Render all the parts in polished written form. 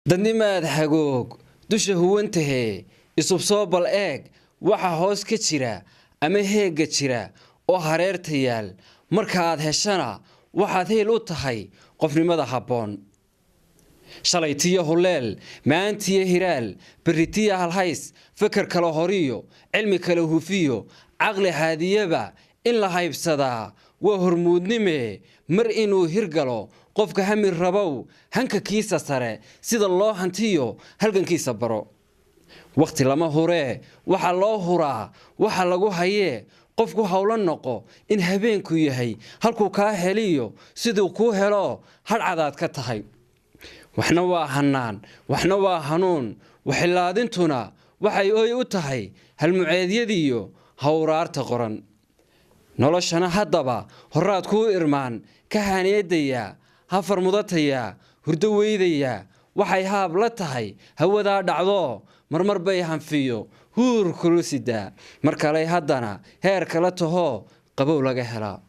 dadnimaad hagoog dusha huwantahe isub soo bal eeg waxa hoos ka jira ama heega jira oo hareerta yaal marka aad heshana waxaad heel u tahay qofnimada habboon shalaytiyo huleel maantiyo hiraal berritiyo halhays fakar kala horiyo cilmi kala hufiyo caqli haadiyaba in la haybsadaa waa hormuudnime mar inuu hirgalo qofka hamir rabow hanka kiisa sare sida loo hantiyo halgankiisa baro waqti lama huree waxa loo huraa waxa lagu hayee qofku hawlan noqo in habeenku yahay halkuu kaa heliyo siduu kuu helo hadcadaad ka tahay waxna waa hanaan waxna waa hanuun waxilaadintuna waxay ooy u tahay halmuceedyadiyo hawraarta qoran noloshana haddaba horaad kuu irmaan ka haneedaya hafar mudataya hurdo weydaya waxay haab la tahay hawadaa dhacdo marmar bay hanfiyo huur kulu sidaa mar kale haddana heer kala taho qabow laga helaa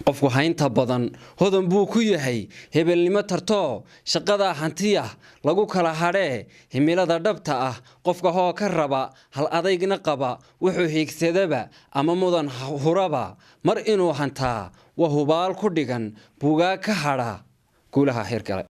qofku haynta badan hodan buu ku yahay hebelnimo tartoo shaqada hantiya lagu kala hadhee himilada dhabta ah qofka hoo ka raba hal adaygna qaba wuxuu hiigsadaba ama mudan huraba mar inuu hantaa waa hubaal ku dhigan buugaa ka hadha guulaha heer kale